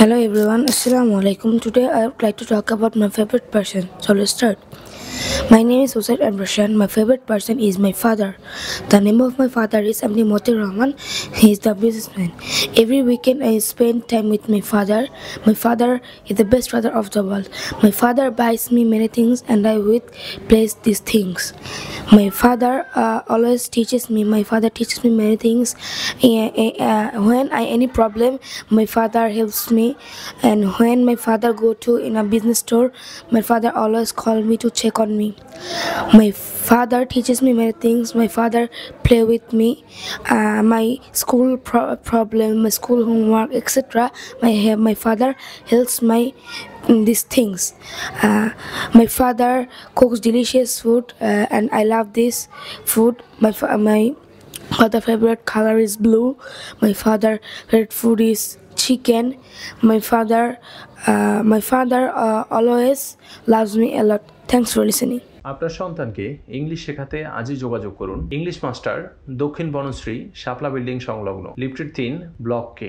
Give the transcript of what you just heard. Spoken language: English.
Hello everyone, Assalamu alaikum. Today I would like to talk about my favorite person. So let's start. My name is Hussein Amrashan. My favorite person is my father. The name of my father is Amni Moti Rahman. He is the businessman. Every weekend I spend time with my father. My father is the best father of the world. My father buys me many things and I will place these things. My father always teaches me. My father teaches me many things. When I any problem, my father helps me. And when my father go to in a business store, my father always call me to check on me. My father teaches me many things. My father play with me. My school problem, my school homework, etc. My father helps my these things. My father cooks delicious food, and I love this food. My father favorite color is blue. My father favorite food is chicken. My father always loves me a lot. Thanks for listening. আপনার সন্তানকে English শেখাতে আজই যোগাযোগ করুন English master দক্ষিণ বনশ্রী শাপলা building সংলগ্ন lifted 3 block কে